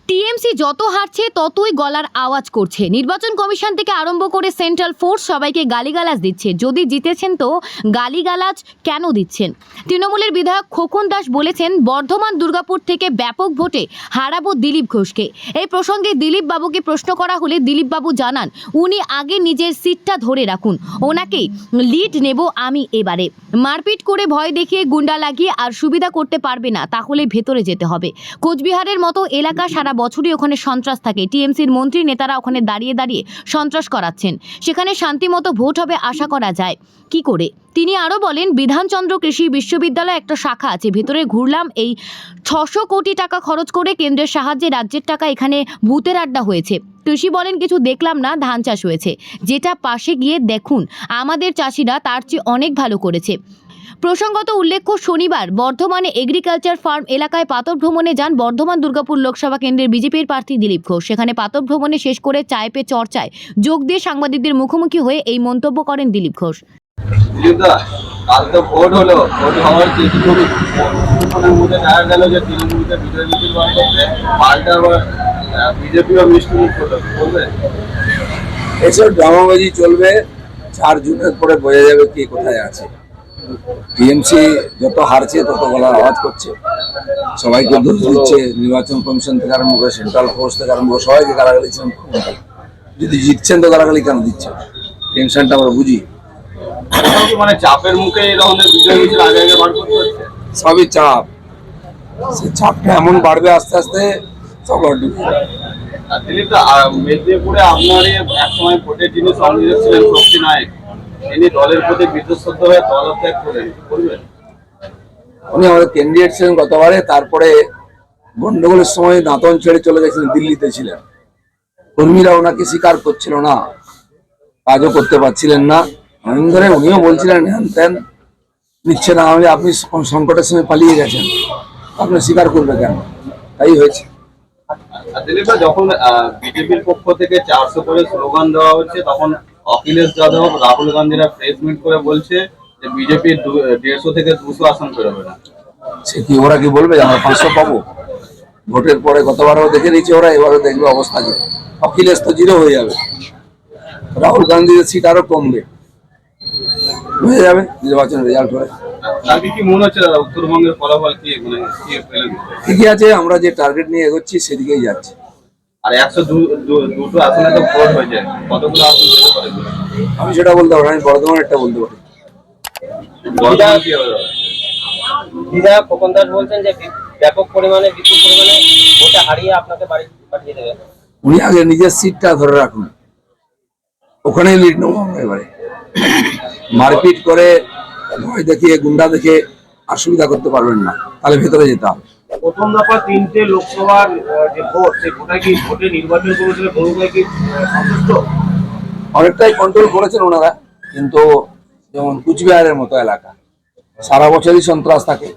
TMC যত হারছে ততই গলার আওয়াজ করছে। নির্বাচন কমিশন থেকে আরম্ভ করে সেন্ট্রাল ফোর্স সবাইকে গালিগালাজ দিচ্ছে। যদি জিতেছেন তো গালিগালাজ কেন দিচ্ছেন? তৃণমূলের বিধায়ক খোকন দাস বলেছেন, বর্ধমান দুর্গাপুর থেকে ব্যাপক ভোটে হারাবো দিলীপ ঘোষকে। এই প্রসঙ্গে দিলীপ বাবুকে প্রশ্ন করা হলে দিলীপ বাবু জানান, উনি আগে নিজের সিটটা ধরে রাখুন, ওনাকেই লিড নেব আমি এবারে। মারপিট করে ভয় দেখিয়ে গুন্ডা লাগিয়ে আর সুবিধা করতে পারবে না, তাহলে ভেতরে যেতে হবে। কোচবিহারের মতো এলাকা সারা বছরই ওখানে সন্ত্রাস থাকে। টিএমসির মন্ত্রী নেতারা ওখানে দাঁড়িয়ে দাঁড়িয়ে সন্ত্রাস করাচ্ছেন। সেখানে শান্তিমতো ভোট হবে আশা করা যায় কি করে? তিনি আরও বলেন, বিধানচন্দ্র কৃষি বিশ্ববিদ্যালয় একটা শাখা আছে, ভেতরে ঘুরলাম। এই 600 কোটি টাকা খরচ করে কেন্দ্রের সাহায্যে রাজ্যের টাকা এখানে ভূতের আড্ডা হয়েছে। কৃষি বলেন কিছু দেখলাম না, ধান চাষ হয়েছে। যেটা পাশে গিয়ে দেখুন, আমাদের চাষিরা তার চেয়ে অনেক ভালো করেছে। প্রসঙ্গত উল্লেখ্য, শনিবার বর্ধমানে এগ্রিকালচার ফার্ম এলাকায় পাথর ভ্রমণে যান বর্ধমান দুর্গাপুর লোকসভা কেন্দ্রের বিজেপির প্রার্থী দিলীপ ঘোষ। সেখানে পাথর ভ্রমণে শেষ করে চায় পে চর্চায় যোগ দিয়ে সাংবাদিকদের মুখোমুখি হয়ে এই মন্তব্য করেন দিলীপ ঘোষ। কাল তো ভোট হলো, ভোট হওয়ার কিছুক্ষণের মধ্যে দেখা গেল যে তৃণমূলকে বিজয় মিছিল বার করতে পাল্টা আবার বিজেপিও মিষ্টি মুখ করবে। এসব ড্রামাবাজি চলবে, 4 জুনের পরে বোঝা যাবে কে কোথায় আছে। টিএমসি যত হারছে তত গলার আওয়াজ করছে, সবাইকে দোষ দিচ্ছে। নির্বাচন কমিশন থেকে আরম্ভ করে সেন্ট্রাল ফোর্স থেকে আরম্ভ করে সবাইকে গালাগালি দিচ্ছেন। যদি জিতছেন তো গালাগালি কেন দিচ্ছেন? টেনশনটা আমরা বুঝি। মানে চাপের মুখে এই ধরনের বিজয় মিছিল আগে আগে বার করতে হচ্ছে। সবই চাপ, সেই চাপটা এমন বাড়বে আস্তে আস্তে সব ডুবে। দিলীপ দা, মেদিনীপুরে আপনারই একসময় ভোটের যিনি সংযোজক ছিলেন শক্তি নায়ক, তিনি দলের প্রতি বিদ্যুৎ হয়ে দলত্যাগ করেন, বলবেন? উনি আমাদের ক্যান্ডিডেট ছিলেন গতবারে, তারপরে গন্ডগোলের সময় দাঁতন ছেড়ে চলে গেছিলেন, দিল্লিতে ছিলেন। কর্মীরা ওনাকে স্বীকার করছিল না, কাজও করতে পারছিলেন না। অনেক ধরে উনিও বলছিলেন হ্যান ত্যান, নিচ্ছে না। আপনি সংকটের সময় পালিয়ে গেছেন, আপনি স্বীকার করবে কেন? তাই হয়েছে। দিলীপ দা, যখন বিজেপির পক্ষ থেকে 400 করে স্লোগান দেওয়া হচ্ছে, তখন অখিলেশ যাদব, রাহুল গান্ধীরা প্রেস মিট করে বলছে যে বিজেপি 150 থেকে 200 আসন পেরোবে না। সে কি ওরা কি বলবে আমরা 500 পাবো? ভোটের পরে গতবারও দেখে নিয়েছি ওরা, এবারও দেখবে অবস্থা কি। অখিলেশ তো 0 হয়ে যাবে, রাহুল গান্ধীর সিট আরো কমবে, হয়ে যাবে নির্বাচন রেজাল্ট হয়ে। তাকে কি মনে হচ্ছে দাদা, উত্তরবঙ্গের ফলাফল কি মানে কি পেলেন? ঠিকই আছে, আমরা যে টার্গেট নিয়ে এগোচ্ছি সেদিকেই যাচ্ছি। আর 102 আসনে তো ভোট হয়ে যায়, কতগুলো আসন পেতে পারে? আমি সেটা বলতে পারি, আমি বর্ধমানেরটা বলতে পারি। বিধায়ক খোকন দাস বলছেন যে ব্যাপক পরিমাণে, বিপুল পরিমাণে ভোটে হারিয়ে আপনাকে বাড়ি পাঠিয়ে দেবে। উনি আগে নিজের সিটটা ধরে রাখুন, ওখানেই লিড নেবো আমরা এবারে। মারপিট করে ভয় দেখিয়ে গুন্ডা দেখে আর সুবিধা করতে পারবেন না, তাহলে ভেতরে যেতে হবে। প্রথম দফা 3টে লোকসভার যে ভোট, সেই ভোটে কি ভোটে নির্বাচন কমিশনের ভূমিকায় কি সন্তুষ্ট? অনেকটাই কন্ট্রোল করেছেন ওনারা, কিন্তু যেমন কুচবিহারের মতো এলাকা সারা বছরই সন্ত্রাস থাকে।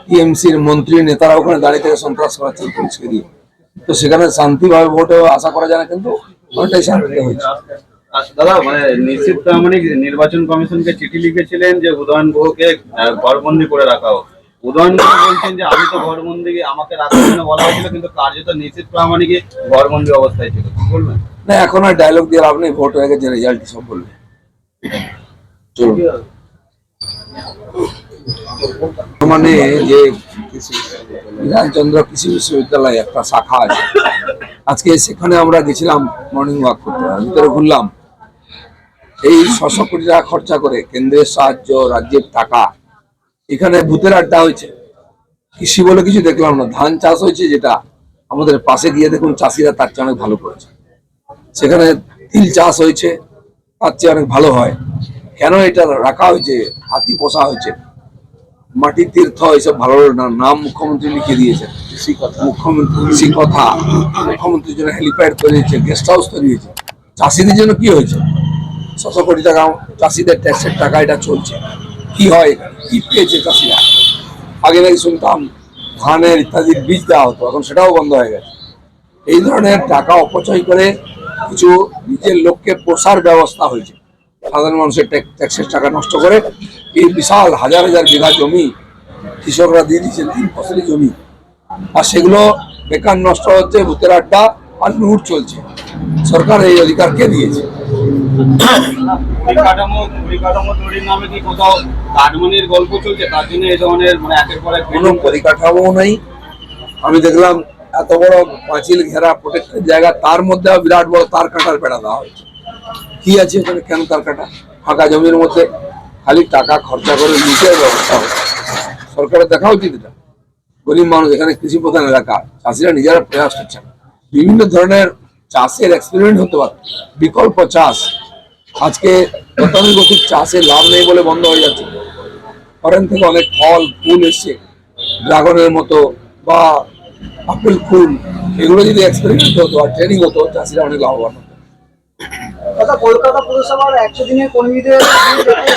টিএমসির মন্ত্রী নেতারা ওখানে দাঁড়িয়ে থেকে সন্ত্রাস করাচ্ছেন পুলিশকে দিয়ে, তো সেখানে শান্তিভাবে ভোটে আশা করা যায় না, কিন্তু অনেকটাই শান্তিতে হয়েছে। দাদা, মানে নিশ্চিত প্রামাণিক নির্বাচন কমিশনকে চিঠি লিখেছিলেন যে উদয়ন গুহকে ঘরবন্দি করে রাখা হোক। উদয়ন গুহ বলছেন যে আমি তো ঘরবন্দি, আমাকে রাখার জন্য বলা হয়েছিল, কিন্তু কার্যত নিশ্চিত প্রামাণিক ঘরবন্দি অবস্থায় ছিল। কি বলবেন? না, এখন আর ডায়লগ দিয়ে লাভ নেই, ভোট হয়ে গেছে, রেজাল্ট সব বলবে। চলুন। মানে যে বিধানচন্দ্র কৃষি বিশ্ববিদ্যালয় একটা শাখা আছে, আজকে সেখানে আমরা গেছিলাম মর্নিং ওয়াক করতে, ভিতরে ঘুরলাম। এই 600 কোটি টাকা খরচা করে কেন্দ্রের সাহায্য, রাজ্যের টাকা, এখানে ভূতের আড্ডা হয়েছে। কৃষি বলে কিছু দেখলাম না, ধান চাষ হয়েছে, যেটা আমাদের পাশে গিয়ে দেখুন চাষিরা তার চেয়ে অনেক ভালো করেছে। সেখানে তিল চাষ হয়েছে, তার চেয়ে অনেক ভালো হয়। কেন এটা রাখা হয়েছে? হাতি পোষা হয়েছে, মাটির তীর্থ, এইসব ভালো নাম মুখ্যমন্ত্রী লিখে দিয়েছেন। মুখ্যমন্ত্রী কৃষি কথা, মুখ্যমন্ত্রীর জন্য হেলিপ্যাড তৈরি হয়েছে, গেস্ট হাউস তৈরি হয়েছে। চাষিদের জন্য কি হয়েছে? 600 কোটি টাকা চাষিদের ট্যাক্সের টাকা, এটা চলছে। কি হয়, কি পেয়েছে চাষিরা? আগে নাকি শুনতাম ধানের ইত্যাদির বীজ দেওয়া হতো, এখন সেটাও বন্ধ হয়ে গেছে। এই ধরনের টাকা অপচয় করে কিছু নিজের লোককে পোষার ব্যবস্থা হয়েছে। সাধারণ মানুষের ট্যাক্সের টাকা নষ্ট করে এই বিশাল হাজার হাজার বিঘা জমি কৃষকরা দিয়ে দিচ্ছেন, 3 ফসলি জমি, আর সেগুলো বেকার নষ্ট হচ্ছে, ভূতের আড্ডা আর লুট চলছে। সরকার এই অধিকার কে দিয়েছে? পরিকাঠামো তৈরির নামে কি কোথাও কাটমানির গল্প চলছে? তার জন্য এই ধরনের মানে একের পর এক কোনো পরিকাঠামো নেই। আমি দেখলাম এত বড় পাঁচিল ঘেরা প্রোটেক্টেড জায়গা, তার মধ্যে বিরাট বড় তার কাটার বেড়া দেওয়া হয়েছে। কি আছে ওখানে? কেন তার কাটা? ফাঁকা জমির মধ্যে খালি টাকা খরচা করে নিচের ব্যবস্থা হচ্ছে। সরকারের দেখা উচিত এটা। গরিব মানুষ, এখানে কৃষি প্রধান এলাকা, চাষিরা নিজেরা প্রয়াস করছেন। বিভিন্ন ধরনের চাষের এক্সপেরিমেন্ট হতে পারে, বিকল্প চাষ। আজকে গতানুগতিক চাষে লাভ নেই বলে বন্ধ হয়ে যাচ্ছে। ফরেন থেকে অনেক ফল ফুল এসছে, ড্রাগনের মতো বা আপেল ফুল, এগুলো যদি এক্সপেরিমেন্ট হতো আর ট্রেনিং হতো, চাষিরা অনেক লাভবান হতো। কথা কলকাতা পুরসভার 100 দিনের কর্মীদের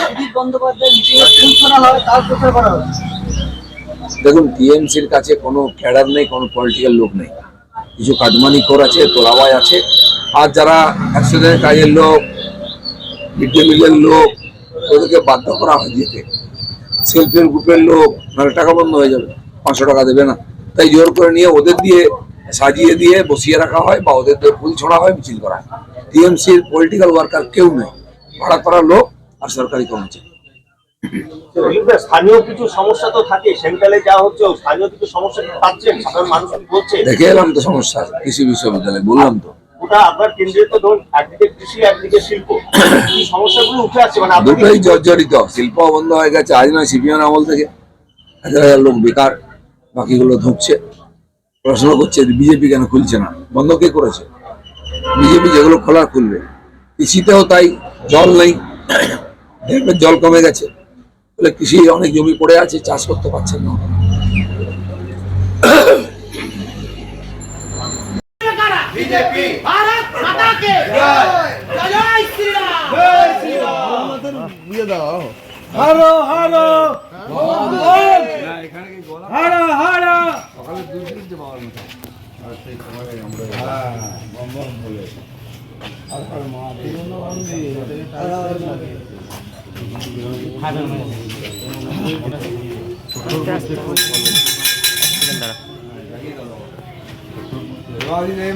দিলীপ বন্দ্যোপাধ্যায় মিটিংয়ে ফুল ফোনা হয়, তার প্রচার করা হচ্ছে। দেখুন, টিএমসির কাছে কোনো ক্যাডার নেই, কোনো পলিটিক্যাল লোক নেই। কিছু কাটমানি কর আছে, তোলাবাই আছে। আর যারা 100 দিনের কাজের লোক, মিড ডে মিলের লোক, ওদেরকে বাধ্য করা হয় যেতে। সেলফ হেল্প গ্রুপের লোক, নাহলে টাকা বন্ধ হয়ে যাবে, 500 টাকা দেবে না। তাই জোর করে নিয়ে ওদের দিয়ে সাজিয়ে দিয়ে বসিয়ে রাখা হয়, বা ওদের দিয়ে ফুল ছড়া হয়, মিছিল করা হয়। টিএমসির পলিটিক্যাল ওয়ার্কার কেউ নেই, ভাড়া করা লোক আর সরকারি কর্মচারী। স্থানীয় কিছু সমস্যা তো থাকে, সেন্ট্রালে যা হচ্ছে স্থানীয় কিছু সমস্যা পাচ্ছেন, সাধারণ মানুষ বলছে। দেখে এলাম তো সমস্যা কৃষি বিশ্ববিদ্যালয়, বললাম তো। ওটা আপনার কেন্দ্রে তো ধরুন একদিকে কৃষি একদিকে শিল্প, এই সমস্যাগুলো উঠে আসছে, মানে দুটোই জর্জরিত। শিল্প বন্ধ হয়ে গেছে, আজ নয় সিপিএম আমল থেকে 1000 লোক বেকার, বাকিগুলো ধুঁকছে। প্রশ্ন করছে বিজেপি কেন খুলছে না? বন্ধ কে করেছে? বিজেপি যেগুলো খোলার খুলবে। কৃষিতেও তাই, জল নেই, জল কমে গেছে বলে কৃষি অনেক জমি পড়ে আছে, চাষ করতে পারছেন না।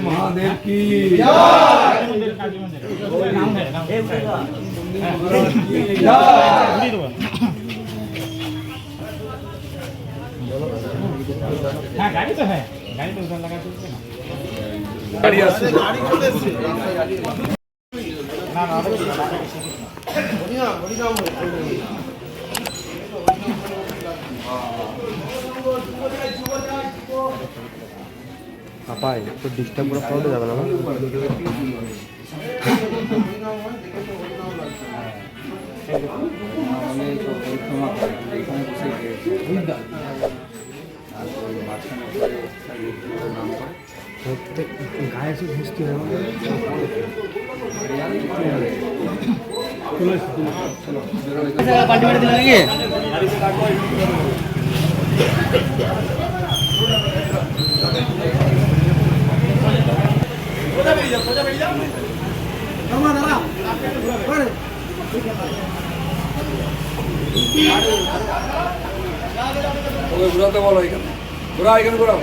महादेव की गाड़ी तो है, गाड़ी तो उधर लगा दीजिए ना। পাপাই তো ডিস্টার্ব করে ফটো যাবে না। গায়ে সে ঘুষতে হবে। পাল্টি মারি দিল নাকি? ঘুরাতে বলো, এখানে ঘোরা, এখানে ঘোরাও।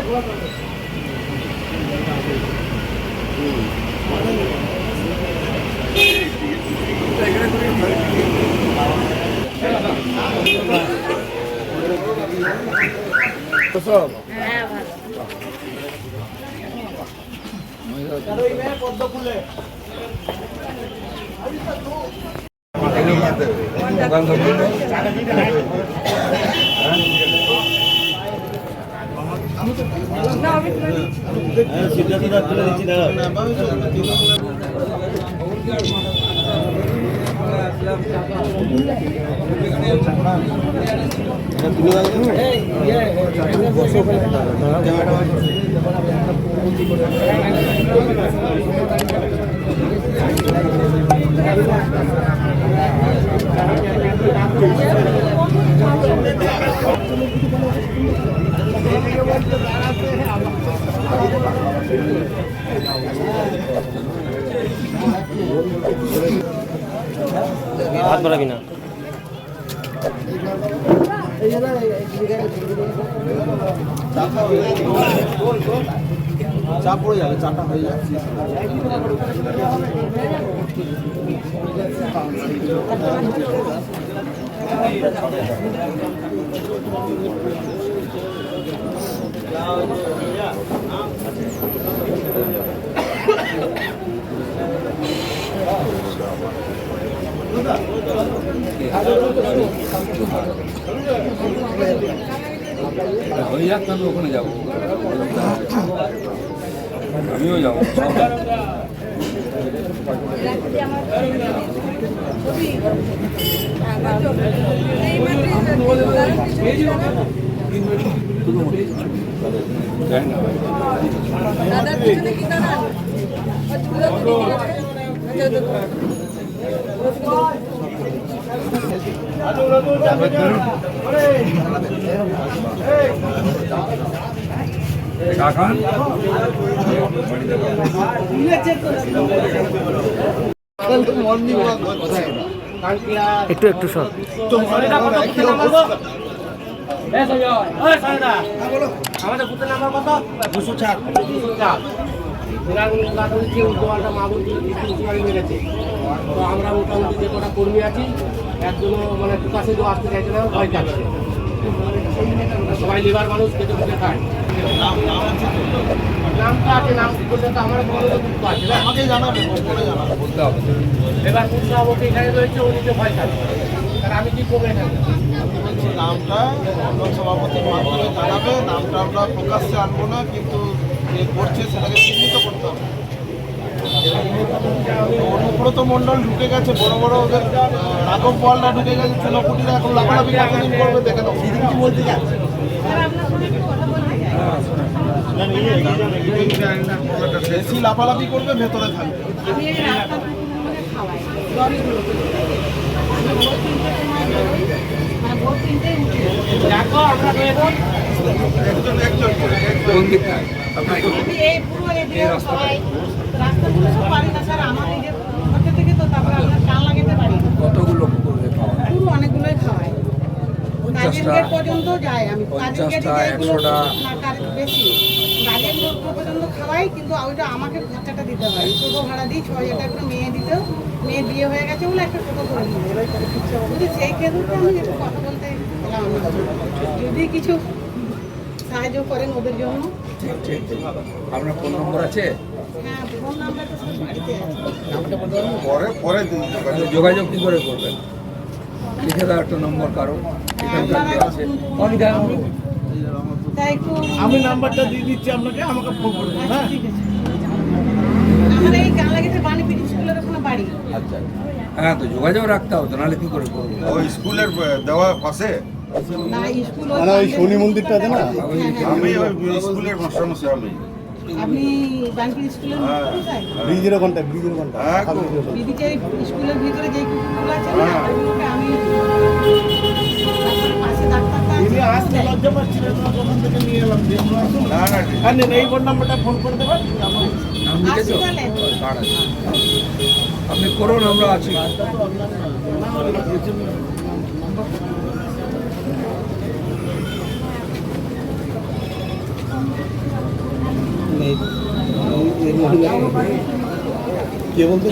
হাত বাড়াবি না। এই চা পড়ে যাবে, চাটা হয়ে যাবে। হয়ে যাক, তাহলে ওখানে যাবো, আমিও যাবো। কাকান একটু সব আমাদের বুথের নাম্বার কত? 204 উদ্যোগটা মাহবুব মেরেছে। তো আমরা মোটামুটি যে কটা কর্মী আছি একজনও মানে প্রকাশে তো আসতে চাইছে না, ভয় যাচ্ছে। সবাই লেবার মানুষ কেটে কেটে খায়। নামটা আছে, নাম করলে তো আমার বড় দুঃখ আছে, আমাকে জানাবে, বলতে হবে। এবার কোন সভাপতি এখানে রয়েছে, উনি তো ভয় খাচ্ছে। আর আমি কি করবো এখানে? নামটা ব্লক সভাপতির মাধ্যমে জানাবে, নামটা আমরা প্রকাশ্যে আনবো না, কিন্তু যে করছে সেটাকে চিহ্নিত করতে হবে। অনুব্রত মণ্ডল ঢুকে গেছে, বড় বড় ওদের রাঘব বলটা ঢুকে গেছে, চুনকুটিরা এখন লাফালাফি কতদিন করবে দেখে নাও। দিদি কিছু বলতে যাচ্ছে, বেশি লাফালাফি করবে, ভেতরে থাকবে। দেখো আমরা একজন করে কোন দিকটায়? এই পুরো এদিকে সবাই রাস্তাগুলো সব পারি না স্যার, আমার নিজের ঘর থেকে তো তারপরে আমরা কান লাগাতে পারি না। কতগুলো কুকুরকে খাওয়া? পুরো অনেকগুলোই খাওয়াই, কাজের 50টা, গেট পর্যন্ত যায়। আমি কাজের 50টা, গেটে যেগুলো 100টা। না বেশি কাজের লোক পর্যন্ত খাওয়াই, কিন্তু ওইটা আমাকে খরচাটা দিতে হয়। টোটো ভাড়া দিই 6000 টাকা করে, মেয়ে দিতেও, মেয়ে বিয়ে হয়ে গেছে বলে একটা টোটো করে দিই। যদি সেই ক্ষেত্রে আমি একটু কথা বলতে এলাম, যদি কিছু সাহায্য করেন ওদের জন্য। ঠিক ঠিক ঠিক। আপনার ফোন নম্বর আছে? হ্যাঁ, ফোন নাম্বারটা সব বাড়িতে আছে। পরে তাহলে যোগাযোগ কি করে করবেন? লিখে দাও একটা নম্বর কারো, এখানকার যে আছে। তাই একটু আমি নাম্বারটা দিয়ে দিচ্ছি আপনাকে, আমাকে ফোন করে দেবেন। হ্যাঁ, ঠিক আছে। আমার এই কানলাগিতে বাণীপীঠ স্কুলের ওখানে বাড়ি। আচ্ছা, হ্যাঁ, তো যোগাযোগ রাখতে হবে তো, নাহলে কি করে করবো? ওই স্কুলের দেওয়া পাশে না স্কুল মানে ওই শনি মন্দিরটা আছে না, আমি ওই স্কুলের মাস্টারমশাই আমি। আপনি বাণীপীঠ স্কুলের কোথায়? ব্রিজের ওখানটা, ব্রিজের ওখানটা। দিদিকে স্কুলের ভিতরে যে কুকুরগুলো আছে না, ওগুলোকে আমি তারপরে পাশে ডাক্তারটা আছে, আসতে লজ্জা পাচ্ছিলেন না, ওখান থেকে নিয়ে এলাম। না না আর নেন, এই ফোন নাম্বারটা ফোন করে দেবেন। নাম লিখেছো? তাহলে। কার্ড আছে। আপনি করুন, আমরা আছি। কে বলতে